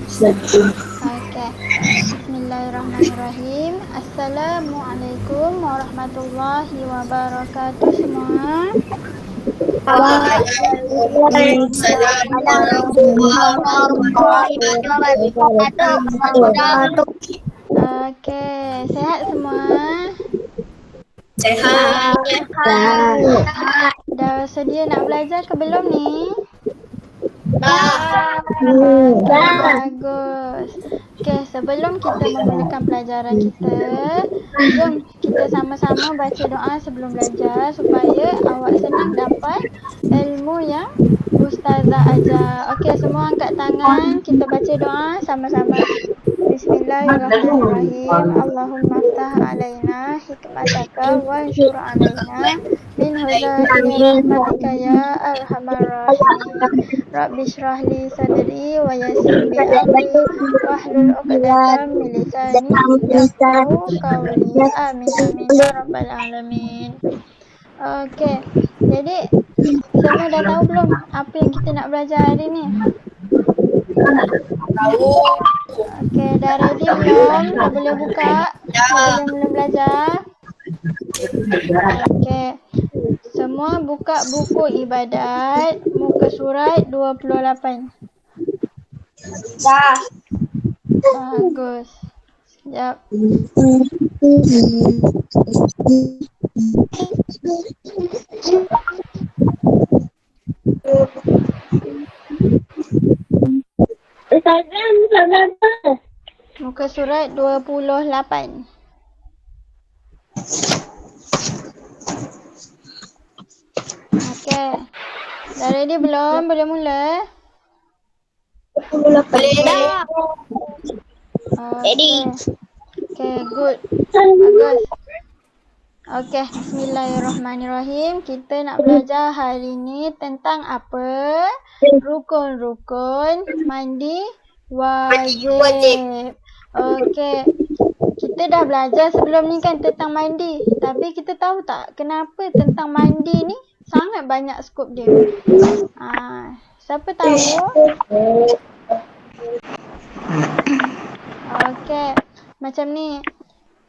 Okey. Bismillahirrahmanirrahim. Assalamualaikum warahmatullahi wabarakatuh semua. Waalaikumsalam warahmatullahi wabarakatuh. Okey, sihat semua? Sehat. Dah sedia nak belajar ke belum ni? Bagus. Okey, sebelum kita memulakan pelajaran kita, jom kita sama-sama baca doa sebelum belajar supaya awak senang dapat ilmu yang ustazah ajar. Okey, semua angkat tangan, kita baca doa sama-sama. Bismillahirrahmanirrahim. Allahumma aftah alaina hikmataka wa anshur alaina min hudaili rahmatika ya arhamar rahimin. Rabbi shrah li sadri wa yassir li amri wahlul 'uqdatam min lisani yafqahu qawli. Amin amin ya rabbal alamin. Okey. Jadi semua dah tahu belum apa yang kita nak belajar hari ni? Okey, dah ready belum? Dah boleh buka? Dah boleh mula belajar? Okey. Semua buka buku ibadat, muka surat 28. Dah. Bagus. Sekejap. Muka surat 28. Okey. Dah ready belum? Boleh mula? Dah. Okey. Okey, good. Bagus. Okey, bismillahirrahmanirrahim. Kita nak belajar hari ni tentang apa? Rukun-rukun mandi wajib. Okey. Kita dah belajar sebelum ni kan tentang mandi. Tapi kita tahu tak kenapa tentang mandi ni sangat banyak skop dia? Siapa tahu? Okey. Macam ni.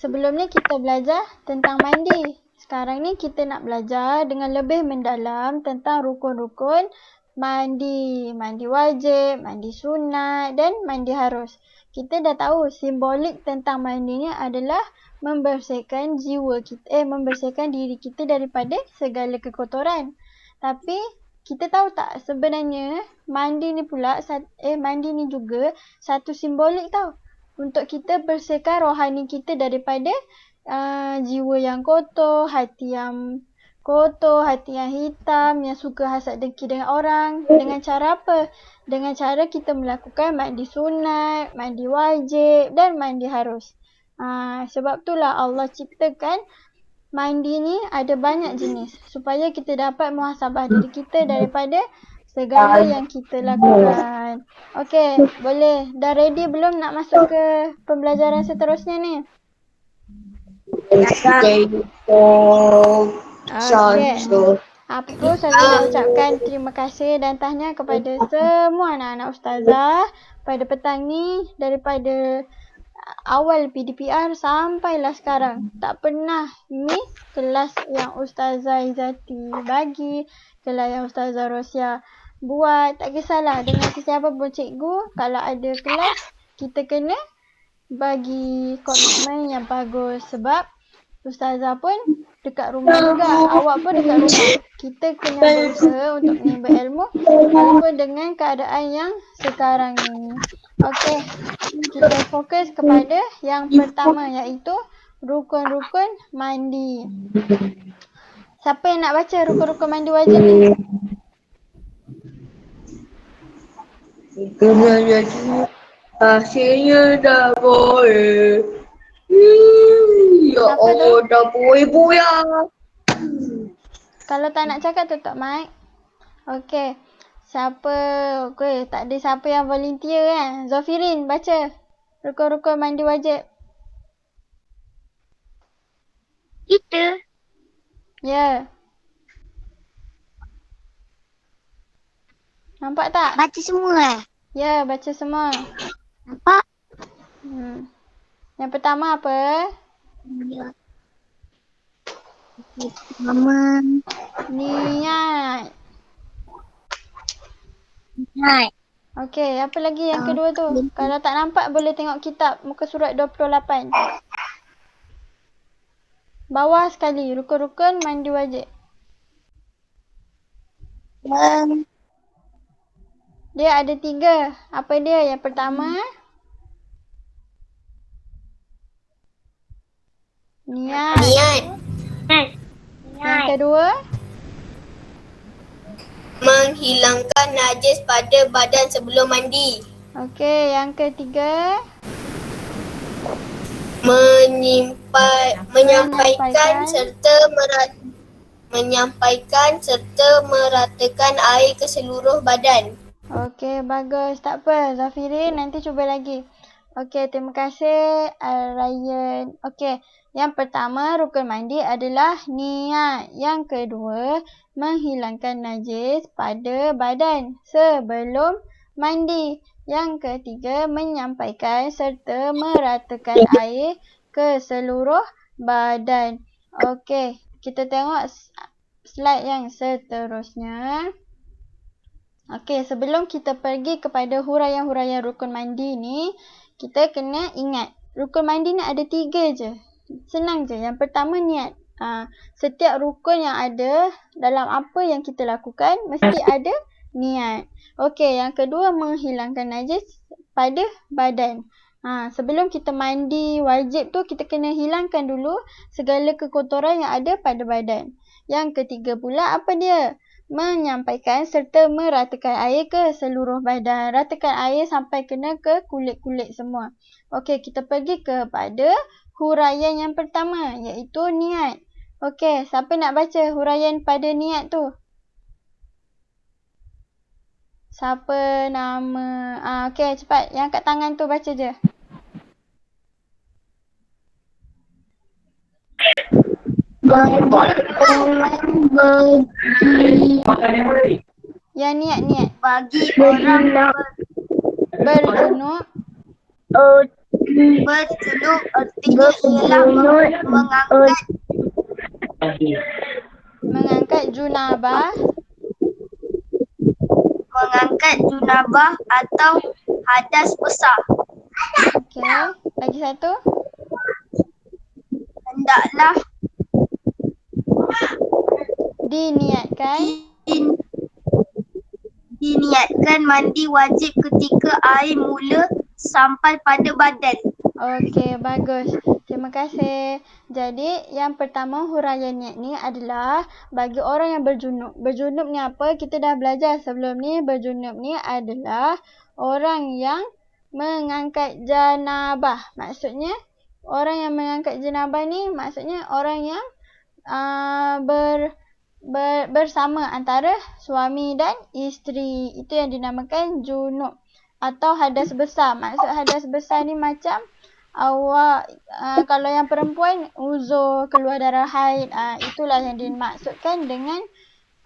Sebelum ni kita belajar tentang mandi. Sekarang ni kita nak belajar dengan lebih mendalam tentang rukun-rukun mandi. Mandi wajib, mandi sunat dan mandi harus. Kita dah tahu simbolik tentang mandi ni adalah membersihkan jiwa kita, membersihkan diri kita daripada segala kekotoran. Tapi kita tahu tak sebenarnya mandi ni pula mandi ni juga satu simbolik tau. Untuk kita bersihkan rohani kita daripada jiwa yang kotor, hati yang kotor, hati yang hitam, yang suka hasad dengki dengan orang. Dengan cara apa? Dengan cara kita melakukan mandi sunat, mandi wajib dan mandi harus. Sebab itulah Allah ciptakan mandi ni ada banyak jenis supaya kita dapat muhasabah diri kita daripada segala yang kita lakukan. Okey, boleh. Dah ready belum nak masuk ke pembelajaran seterusnya ni? Okey. Aku selalu nak ucapkan terima kasih dan tahniah kepada semua anak-anak ustazah pada petang ni daripada awal PDPR sampailah sekarang. Tak pernah miss kelas yang Ustazah Izzati bagi, kelas yang Ustazah Rosia buat. Tak kisahlah dengan sesiapa pun cikgu, kalau ada kelas kita kena bagi komitmen yang bagus. Sebab Ustazah pun dekat rumah juga, awak pun dekat rumah. Kita kena berusaha untuk menimba ilmu walaupun dengan keadaan yang sekarang ni. Okey, kita fokus kepada yang pertama iaitu rukun-rukun mandi. Siapa yang nak baca rukun-rukun mandi wajib ni? Kena jadi hasilnya dah boleh. Ya Allah, dah boleh boya. Kalau tak nak cakap tutup mic. Okey. Siapa? Okey, tak ada siapa yang volunteer kan? Zofirin baca rukun-rukun mandi wajib. Kita. Ya. Nampak tak? Baca semua Ya, baca semua. Nampak? Yang pertama apa? Mama. Niat. Hai. Okey, apa lagi yang kedua tu? Kalau tak nampak boleh tengok kitab muka surat 28. Bawah sekali, rukun-rukun mandi wajib. Dia ada 3. Apa dia? Yang pertama, niat. Yang kedua, menghilangkan najis pada badan sebelum mandi. okey, yang ketiga, menyampaikan serta meratakan air ke seluruh badan. okey, bagus. Tak apa, Zafirin, nanti cuba lagi. Okey, terima kasih Ryan. Okey, yang pertama rukun mandi adalah niat. Yang kedua, menghilangkan najis pada badan sebelum mandi. Yang ketiga, menyampaikan serta meratakan air ke seluruh badan. Okey, kita tengok slide yang seterusnya. Okey, sebelum kita pergi kepada huraian-huraian rukun mandi ni, kita kena ingat, rukun mandi ni ada 3 je. Senang je. Yang pertama niat. Setiap rukun yang ada dalam apa yang kita lakukan, mesti ada niat. Okey, yang kedua menghilangkan najis pada badan. Sebelum kita mandi wajib tu, kita kena hilangkan dulu segala kekotoran yang ada pada badan. Yang ketiga pula apa dia? Menyampaikan serta meratakan air ke seluruh badan. Ratakan air sampai kena ke kulit-kulit semua. Okey, kita pergi kepada huraian yang pertama, iaitu niat. Okey, siapa nak baca huraian pada niat tu? Siapa nama? Okey, cepat. Yang kat tangan tu baca je. Yang niat. Bagi orang Berjunub. berjunub artinya ialah Mengangkat junabah. mengangkat junabah atau hadas besar. Okey, lagi satu. Hendaklah diniatkan mandi wajib ketika air mula sampai pada badan. Okey, bagus. Terima kasih. Jadi, yang pertama huraian niat ni adalah bagi orang yang berjunub. Berjunub ni apa? Kita dah belajar sebelum ni. Berjunub ni adalah orang yang mengangkat janabah. Maksudnya, orang yang mengangkat janabah ni maksudnya orang yang bersama antara suami dan isteri. Itu yang dinamakan junub atau hadas besar. Maksud hadas besar ni macam awak kalau yang perempuan uzur, keluar darah haid, itulah yang dimaksudkan dengan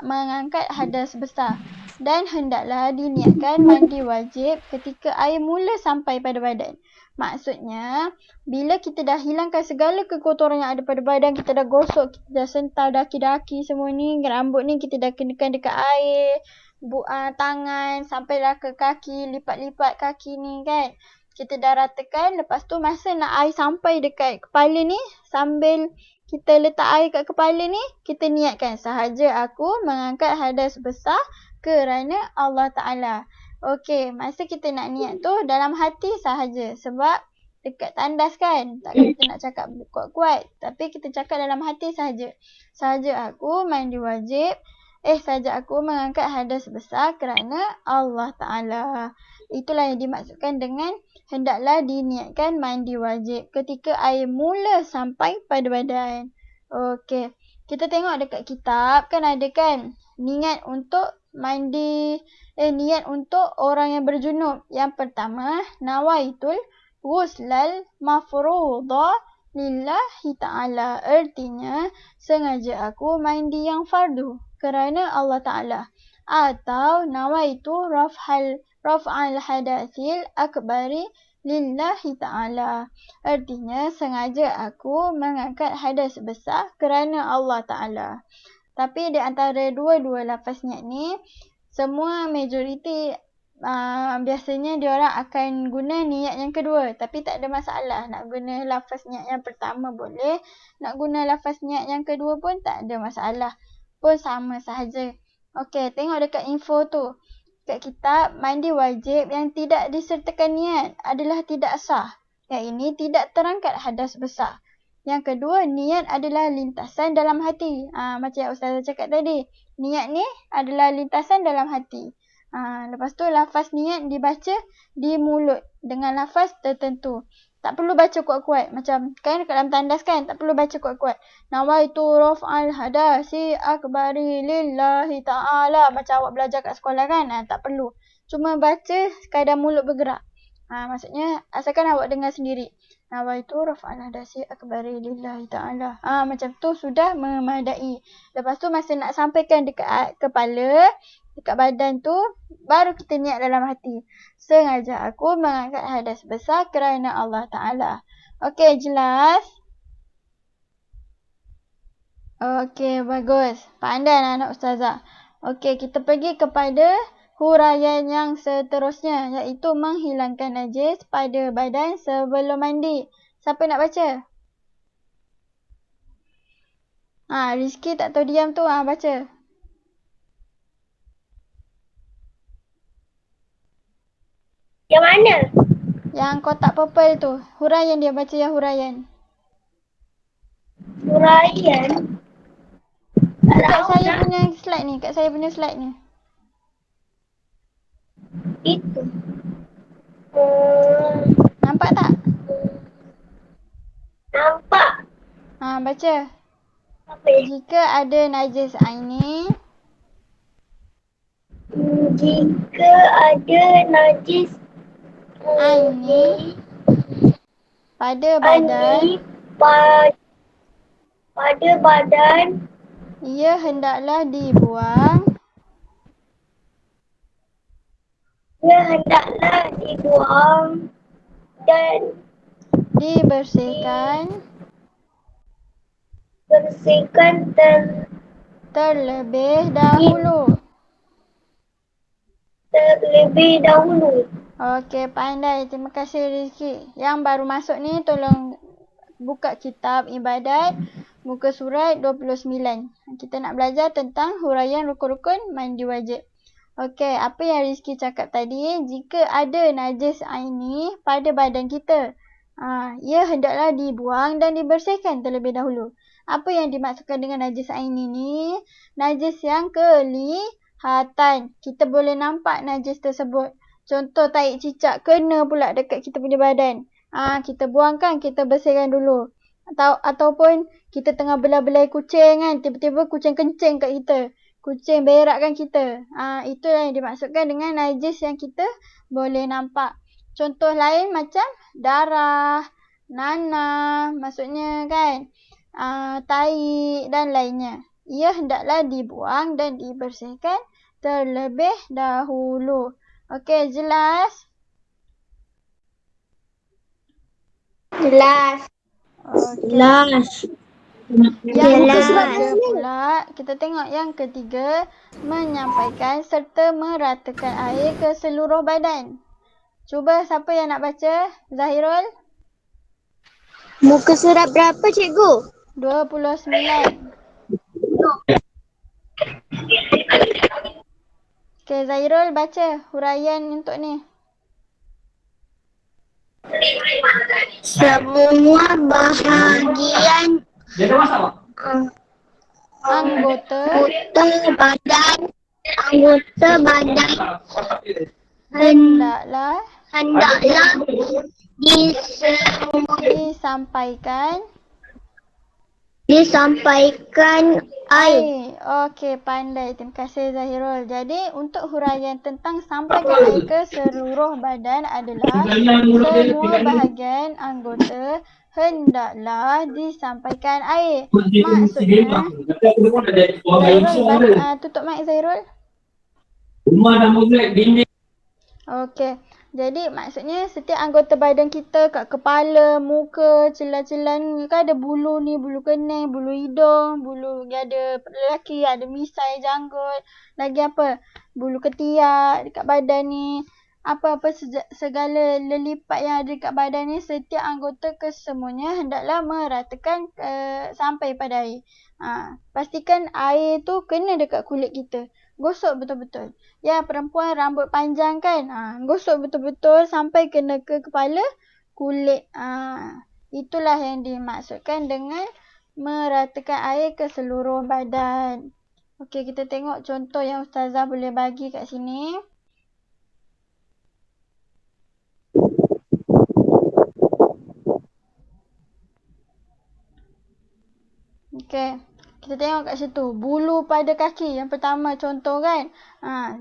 mengangkat hadas besar. Dan hendaklah diniatkan mandi wajib ketika air mula sampai pada badan. Maksudnya, bila kita dah hilangkan segala kekotoran yang ada pada badan, kita dah gosok, kita dah sental daki-daki semua ni, rambut ni kita dah kenakan dekat air, tangan sampailah ke kaki, lipat-lipat kaki ni kan. Kita dah ratakan, lepas tu masa nak air sampai dekat kepala ni, sambil kita letak air kat kepala ni, kita niatkan sahaja aku mengangkat hadas besar kerana Allah Ta'ala. Okey, masa kita nak niat tu dalam hati sahaja. Sebab dekat tandas kan, takkan kita nak cakap kuat-kuat. Tapi kita cakap dalam hati sahaja. Sahaja aku mandi wajib. Sahaja aku mengangkat hadas besar kerana Allah Ta'ala. Itulah yang dimaksudkan dengan hendaklah diniatkan mandi wajib ketika air mula sampai pada badan. Okey. Kita tengok dekat kitab kan ada kan niat untuk mandi, niat untuk orang yang berjunub. Yang pertama, nawaitul ghuslal mafruḍa lillahi ta'ala. Artinya, sengaja aku mandi yang fardu kerana Allah Ta'ala. Atau nawaitu raf'al hadatsil akbari lillahi ta'ala. Artinya sengaja aku mengangkat hadas besar kerana Allah Ta'ala. Tapi di antara dua-dua lafaz niat ni, semua majoriti biasanya diorang akan guna niat yang kedua. Tapi tak ada masalah. Nak guna lafaz niat yang pertama boleh. Nak guna lafaz niat yang kedua pun tak ada masalah. Pun sama sahaja. Okey, tengok dekat info tu. Kat kitab, mandi wajib yang tidak disertakan niat adalah tidak sah. Yang ini tidak terangkat hadas besar. Yang kedua, niat adalah lintasan dalam hati. Macam yang Ustazah cakap tadi. Niat ni adalah lintasan dalam hati. Lepas tu lafaz niat dibaca di mulut dengan lafaz tertentu. Tak perlu baca kuat-kuat. Macam kan kat dalam tandas kan, tak perlu baca kuat-kuat. Nawaitu raf'al hadasi akbari lillahi ta'ala. Macam awak belajar kat sekolah kan. Tak perlu. Cuma baca sekadar mulut bergerak. Maksudnya asalkan awak dengar sendiri. Nawaitu raf'al hadasi akbari lillahi ta'ala. Macam tu sudah memadai. Lepas tu masa nak sampaikan dekat kepala, dekat badan tu, baru kita niat dalam hati. Sengaja aku mengangkat hadas besar kerana Allah Ta'ala. Okey, jelas? Okey, bagus. Pandai anak Ustazah. Okey, kita pergi kepada huraian yang seterusnya, iaitu menghilangkan najis pada badan sebelum mandi. Siapa nak baca? Rizky tak tahu diam tu. Baca. Yang mana? Yang kotak purple tu. Huraian dia, baca yang huraian. Huraian? Kat saya punya slide ni. Kat saya punya slide ni. Itu. Nampak tak? Nampak. Baca. Apa ya? Jika ada najis aini. Jika ada najis aini pada badan. Pada badan. Ia hendaklah dibuang. Ia hendaklah dibuang dan dibersihkan. Bersihkan terlebih dahulu. Okey, pandai. Terima kasih Rizky. Yang baru masuk ni tolong buka kitab ibadat muka surat 29. Kita nak belajar tentang huraian rukun-rukun mandi wajib. Okey, apa yang Rizky cakap tadi, jika ada najis aini pada badan kita, ia hendaklah dibuang dan dibersihkan terlebih dahulu. Apa yang dimaksudkan dengan najis aini ni? Najis yang kelihatan. Kita boleh nampak najis tersebut. Contoh tahi cicak kena pula dekat kita punya badan. Kita buangkan, kita bersihkan dulu. Ataupun kita tengah belai-belai kucing kan, tiba-tiba kucing kencing kat kita. Kucing berakkan kita. Itu yang dimaksudkan dengan najis yang kita boleh nampak. Contoh lain macam darah, nanah, maksudnya kan, tahi dan lainnya. Ia hendaklah dibuang dan dibersihkan terlebih dahulu. Okey, jelas? Jelas. Okay. Jelas. Yang ketiga pula, kita tengok yang ketiga, menyampaikan serta meratakan air ke seluruh badan. Cuba siapa yang nak baca? Zahirul? Muka surat berapa cikgu? 29. Okey, Zahirul baca huraian untuk ni. Semua bahagian Anggota badan hendaklah disampaikan air. Okey, pandai. Terima kasih Zahirul. Jadi untuk huraian tentang sampaikan air ke seluruh badan adalah semua bahagian anggota hendaklah disampaikan air. Maksudnya, Zahirul, tutup mic Zahirul. Okey. Jadi maksudnya setiap anggota badan kita kat kepala, muka, celah-celah ni kan ada bulu ni, bulu kening, bulu hidung, bulu ada lelaki, ada misai, janggut, lagi apa? Bulu ketiak dekat badan ni. Apa-apa segala lelipat yang ada dekat badan ni, setiap anggota kesemuanya hendaklah meratakan sampai pada air. Pastikan air tu kena dekat kulit kita. Gosok betul-betul. Ya, perempuan rambut panjang kan. Gosok betul-betul sampai kena ke kepala kulit. Itulah yang dimaksudkan dengan meratakan air ke seluruh badan. Okey, kita tengok contoh yang Ustazah boleh bagi kat sini. Okey. Kita tengok kat situ. Bulu pada kaki yang pertama contoh kan.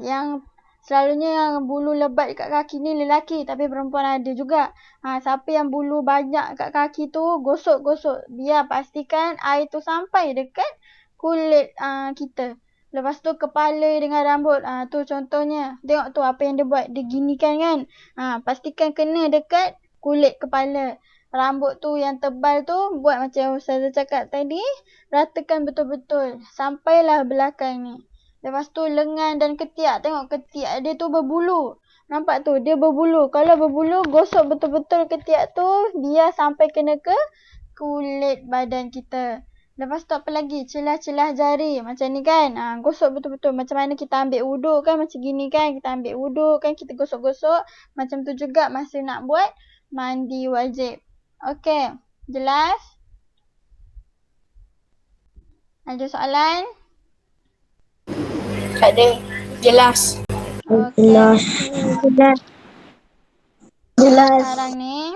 Yang selalunya yang bulu lebat kat kaki ni lelaki tapi perempuan ada juga. Siapa yang bulu banyak kat kaki tu gosok-gosok. Biar pastikan air tu sampai dekat kulit kita. Lepas tu kepala dengan rambut. Tu contohnya. Tengok tu apa yang dia buat. Dia ginikan kan. Pastikan kena dekat kulit kepala. Rambut tu yang tebal tu buat macam yang Ustazah cakap tadi. Ratakan betul-betul. Sampailah belakang ni. Lepas tu lengan dan ketiak. Tengok ketiak dia tu berbulu. Nampak tu dia berbulu. Kalau berbulu gosok betul-betul ketiak tu. Biar sampai kena ke kulit badan kita. Lepas tu apa lagi? Celah-celah jari. Macam ni kan. Gosok betul-betul. Macam mana kita ambil wuduk kan. Macam gini kan. Kita ambil wuduk kan. Kita gosok-gosok. Macam tu juga masa nak buat mandi wajib. Okey. Jelas? Ada soalan? Tak ada. Jelas. Okey. Jelas. Sekarang ni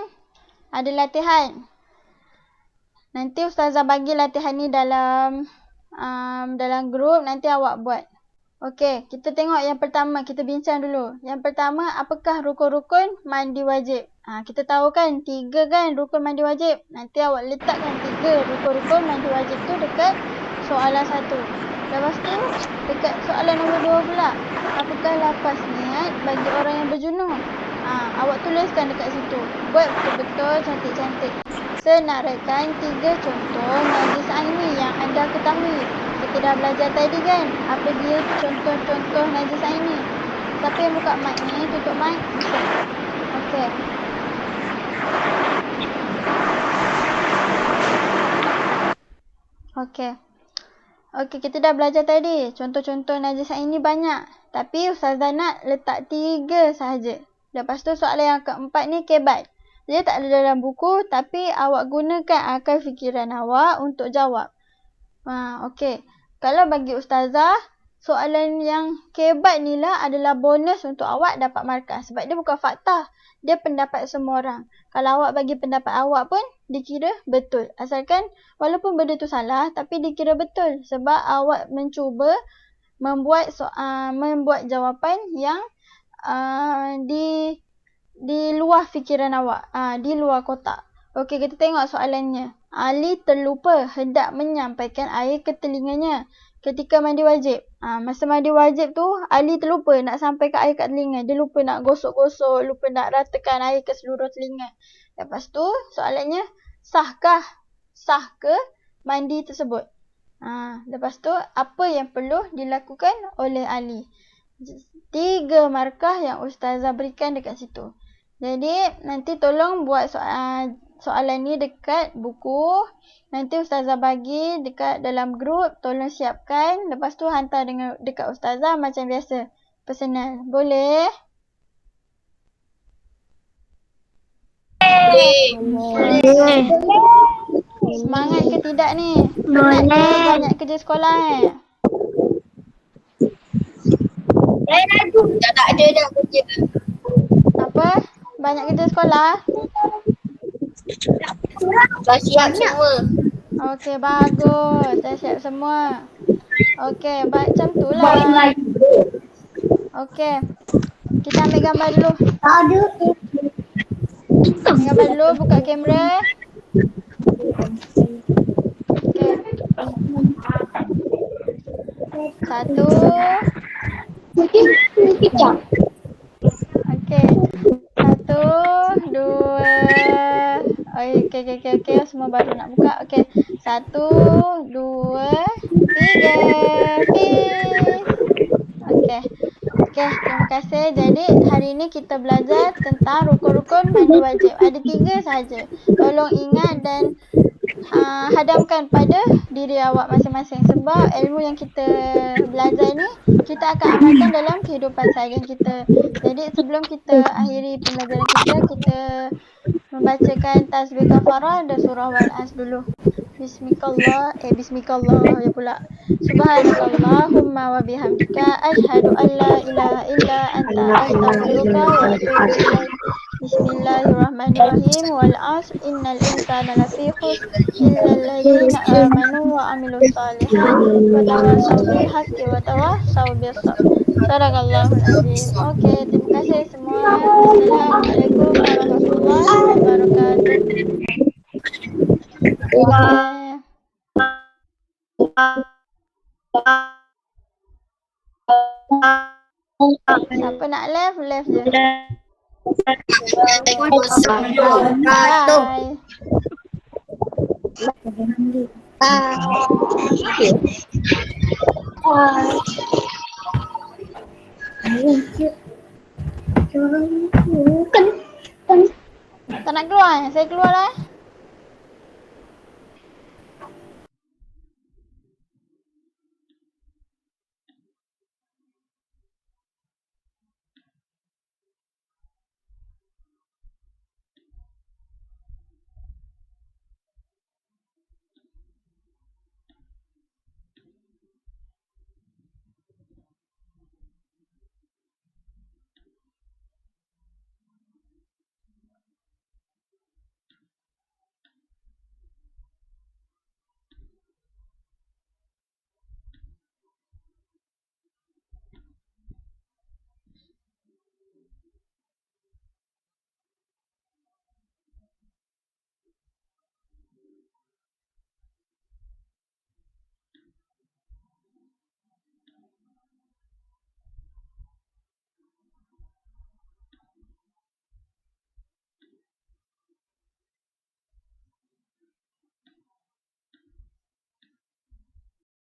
ada latihan. Nanti Ustazah bagi latihan ni dalam grup. Nanti awak buat. Okey, kita tengok yang pertama. Kita bincang dulu. Yang pertama, apakah rukun-rukun mandi wajib? Kita tahu kan 3 kan rukun mandi wajib. Nanti awak letakkan 3 rukun-rukun mandi wajib tu dekat soalan 1. Lepas tu dekat soalan nombor 2 pula. Apakah lapas niat bagi orang yang berjunub? Awak tuliskan dekat situ. Buat betul-betul cantik-cantik. Senaraikan 3 contoh najis aini yang anda ketahui. Kita dah belajar tadi kan. Apa dia contoh-contoh najis aini. Siapa yang buka mic ni, tutup mic. Okey. Okey, kita dah belajar tadi. Contoh-contoh najis aini banyak. Tapi Ustazah nak letak 3 sahaja. Lepas tu soalan yang keempat ni kebat. Dia tak ada dalam buku tapi awak gunakan akal fikiran awak untuk jawab. Okey. Kalau bagi Ustazah, soalan yang kebat ni lah adalah bonus untuk awak dapat markah. Sebab dia bukan fakta. Dia pendapat semua orang. Kalau awak bagi pendapat awak pun dikira betul. Asalkan walaupun benda tu salah tapi dikira betul. Sebab awak mencuba membuat jawapan yang di luar fikiran awak. Di luar kotak. Okey, kita tengok soalannya. Ali terlupa hendak menyampaikan air ke telinganya ketika mandi wajib. Masa mandi wajib tu, Ali terlupa nak sampaikan air kat telinga. Dia lupa nak gosok-gosok, lupa nak ratakan air ke seluruh telinga. Lepas tu, soalannya, sah ke mandi tersebut? Lepas tu, apa yang perlu dilakukan oleh Ali? 3 markah yang Ustazah berikan dekat situ. Jadi, nanti tolong buat soalan ni dekat buku. Nanti Ustazah bagi dekat dalam grup. Tolong siapkan. Lepas tu hantar dekat Ustazah macam biasa. Personal. Boleh? Boleh. Semangat ke tidak ni? Penat ke banyak kerja sekolah Dah tak ada dah kerja. Apa? Banyak kerja sekolah? Dah siap semua. Okey, bagus. Dah siap semua. Okey, macam tu lah. Okey. Kita ambil gambar dulu. Ambil gambar dulu, buka kamera. Okey. 1. Okey. Okey. Semua baru nak buka. Okey. 1, 2, 3. Peace. Okey, terima kasih. Jadi hari ini kita belajar tentang rukun-rukun mandi wajib. Ada 3 sahaja. Tolong ingat dan hadamkan pada diri awak masing-masing. Sebab ilmu yang kita belajar ni kita akan amalkan dalam kehidupan seharian kita. Jadi sebelum kita akhiri pembelajaran kita membacakan tasbih kafarah dan surah Wal-As dulu. Bismillah ya pula. Subhanakallahumma wa bihamdika asyhadu an la ilaha illa anta astaghfiruka wa atubu ilaik. Bismillahirrahmanirrahim. Wal 'asr innal insana lafi khusr illa alladziina amanu wa 'amilus shalihat wa tawassaw bil haqqi wa tawassaw bis sabr. Sadaqallahul azim. Okey, terima kasih semua. Assalamualaikum warahmatullahi wabarakatuh. Siapa nak live je. Tak nak keluar? Saya keluar lah.